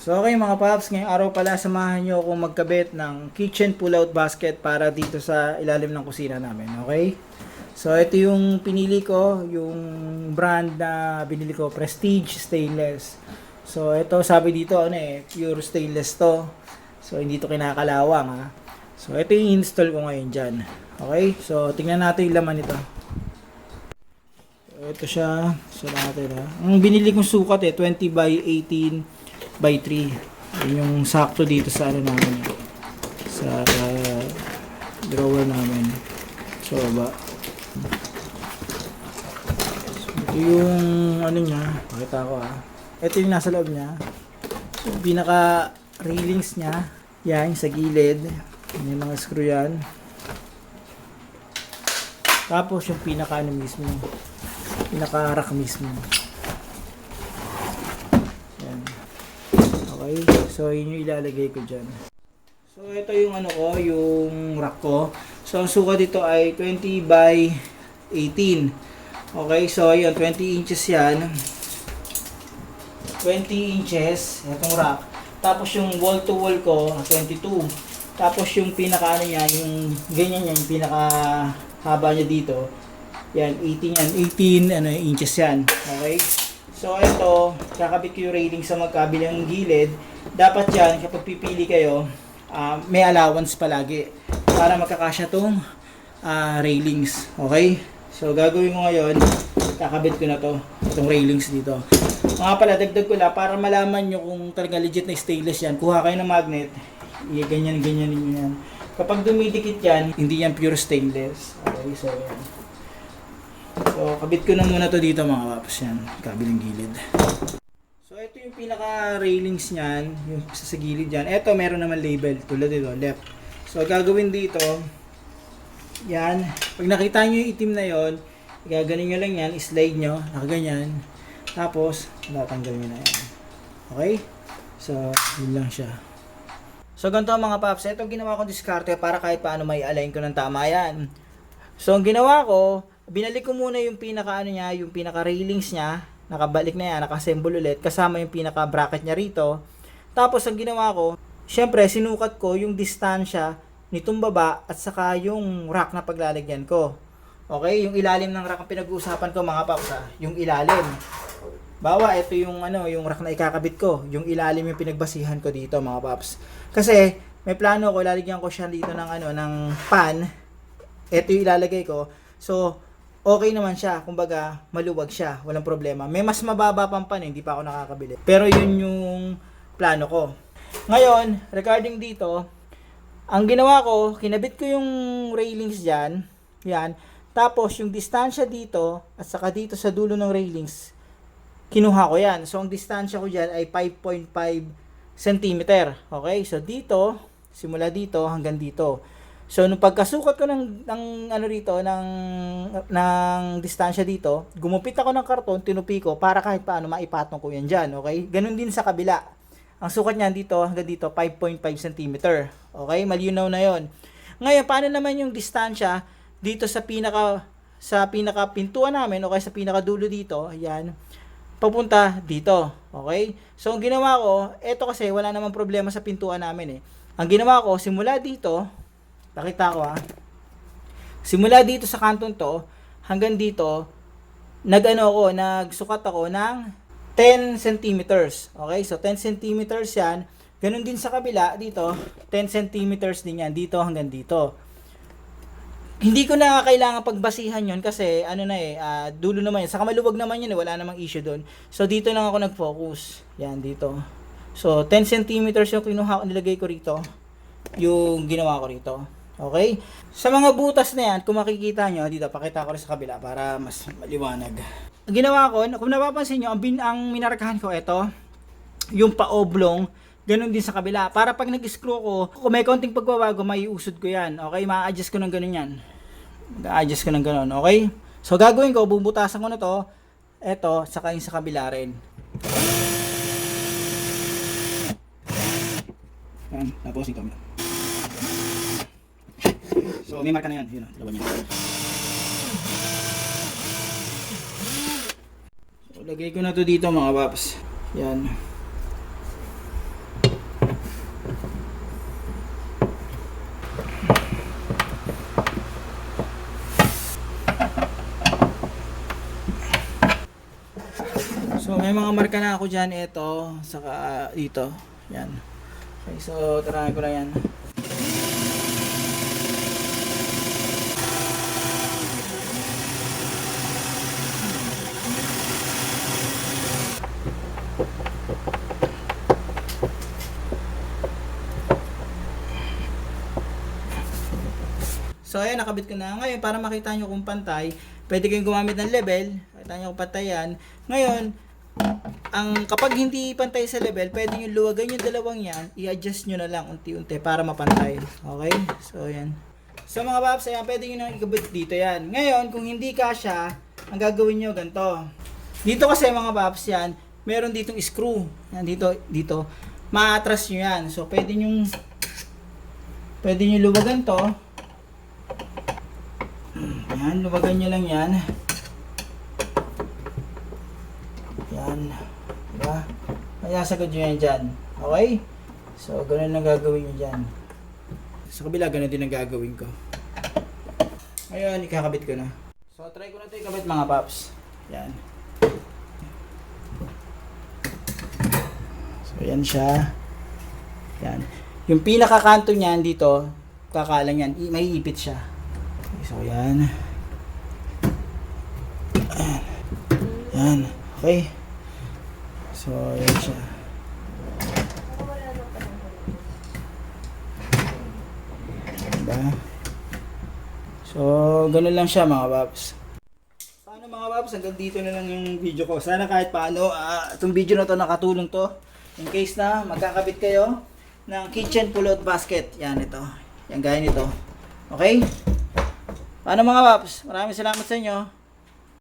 So okay mga paps, ngayong araw pala samahan nyo akong magkabit ng kitchen pull-out basket para dito sa ilalim ng kusina namin, okay? So ito yung pinili ko, yung brand na binili ko, Prestige Stainless. So ito sabi dito, pure stainless to. So hindi to kinakalawang ha. So ito yung install ko ngayon dyan. Okay, so tingnan natin yung laman nito. So ito siya, so natin ha. Ang binili kong sukat 20 by 18 by 3. Yun yung sakto dito sa ano namin, sa drawer namin. So ba. So, ito yung ano niya, pakita ko ha. Ito yung nasa loob niya. So, yung pinaka railings niya, yan sa gilid. Yan yung mga screw yan. Tapos yung pinaka ano mismo, pinaka rack mismo. Okay, so yun yung ilalagay ko dyan. So ito yung ano ko, yung rack ko. So ang sukat dito ay 20 by 18. Okay, so yun, 20 inches yan. 20 inches, itong rack. Tapos yung wall to wall ko, 22. Tapos yung pinaka ano niya, yung ganyan yan, yung pinaka haba niya dito. Yan, 18 yan, 18 inches yan. Okay. So ito, kakabit ko yung railing sa magkabilang gilid. Dapat yan, kapag pipili kayo, may allowance palagi para magkakasya tong railings. Okay? So gagawin ko ngayon, kakabit ko na to, itong railings dito. Mga pala, dagdag ko lang, para malaman nyo kung talaga legit na stainless yan, kuha kayo ng magnet, ganyan yan. Kapag dumidikit yan, hindi yan pure stainless. Okay, so yan. So, kabit ko na muna to dito mga paps yan, kabilang gilid. So, ito yung pinaka railings niyan, yung sa gilid yan. Ito, meron naman label, tulad dito, left. So, gagawin dito, yan. Pag nakita nyo yung itim na yon, gaganin nyo lang yan, slide nyo, nakaganyan. Tapos, natanggal nyo na yan. Okay? So, yun lang siya. So, ganito mga paps, ito ginawa kong diskarte para kahit paano may align ko ng tama yan. So, ang ginawa ko, binalik ko muna yung pinaka ano niya, yung pinaka railings niya, nakabalik na yan, naka-assemble ulit, kasama yung pinaka bracket niya rito. Tapos ang ginawa ko, syempre sinukat ko yung distansya nitong baba at saka yung rack na paglalagyan ko. Okay, yung ilalim ng rack ang pinag-uusapan ko mga paps, yung ilalim. Bawa, ito yung ano, yung rack na ikakabit ko, yung ilalim yung pinagbasihan ko dito mga paps. Kasi may plano ko, ilalagyan ko siya dito ng ano, ng pan. Ito yung ilalagay ko. So, okay naman siya, kumbaga maluwag siya, walang problema. May mas mababa pang pan, hindi pa ako nakakabili. Pero yun yung plano ko. Ngayon, regarding dito, ang ginawa ko, kinabit ko yung railings dyan, yan. Tapos yung distansya dito, at saka dito sa dulo ng railings, kinuha ko yan. So ang distansya ko dyan ay 5.5 cm. Okay, so dito, simula dito hanggang dito. So nung pagkasukat ko ng ano rito ng distansya dito, gumupit ako ng karton, tinupi ko para kahit paano maipatong ko yan diyan, okay? Ganun din sa kabila. Ang sukat niyan dito hanggang dito 5.5 cm. Okay? Malinaw na 'yon. Ngayon, paano naman yung distansya dito sa pinaka pintuan namin o kaya sa pinaka dulo dito, ayan, papunta dito, okay? So ang ginawa ko, eto kasi wala namang problema sa pintuan namin Ang ginawa ko, simula dito, pakita ko simula dito sa kanton to hanggang dito, nagsukat ako ng 10 centimeters. Okay? So 10 centimeters 'yan. Ganun din sa kabila dito, 10 centimeters din 'yan dito hanggang dito. Hindi ko na kailangan pagbasihan 'yon kasi ano na dulo naman 'yan. Saka maluwag naman 'yun, wala namang issue doon. So dito lang ako nag-focus. Yan dito. So 10 centimeters yung nilagay ko rito. Yung ginawa ko rito. Okay? Sa mga butas na yan, kung makikita nyo, dito, pakita ko rin sa kabila para mas maliwanag. Ang ginawa ko, kung napapansin nyo, ang minarkahan ko, ito, yung pa-oblong, ganun din sa kabila. Para pag nag-screw ko, kung may konting pagbabago, may usod ko yan. Okay? Ma-adjust ko ng ganun yan. Ma-adjust ko ng ganun. Okay? So, gagawin ko, bubutasan ko na to, ito, saka yung sa kabila rin. Yan, tapos yung camera. So, may marka na yan. Yun, laban yan. So, lagay ko na to dito mga paps. Yan. may mga marka na ako dyan. Ito, saka dito. Yan. Okay, so tarahan ko na yan. So ayan, nakabit ko na. Ngayon, para makita nyo kung pantay, pwede kayong gumamit ng level. Makita nyo kung pantay yan. Ngayon, kapag hindi pantay sa level, pwede nyo luwagan yung dalawang yan, i-adjust nyo na lang unti-unti para mapantay. Okay? So ayan. So mga paps, ayan, pwede nyo na ikabit dito yan. Ngayon, kung hindi kasya, ang gagawin nyo ganito. Dito kasi mga paps yan, meron ditong screw. Yan, dito. Ma-atras nyo yan. So pwede nyo luwagan to. Yan, luwagan nyo lang yan. Yan. Diba? Masasagad nyo yan dyan. Okay? So, ganun lang gagawin nyo dyan. Sa kabila, ganun din ang gagawin ko. Ngayon, ikakabit ko na. So, try ko na ito ikabit mga paps. Yan. So, yan siya. Yan. Yung pinakakanto niyan dito, kakalang yan. May ipit siya. So, yan. Yan. Okay. So, yan siya. Diba? So, ganun lang siya mga paps. Paano mga paps? Hanggang dito na lang yung video ko. Sana kahit paano, itong video na to nakatulong to. In case na magkakabit kayo ng kitchen pull-out basket. Yan ito. Yan gaya nito. Okay? Paano mga paps? Maraming salamat sa inyo.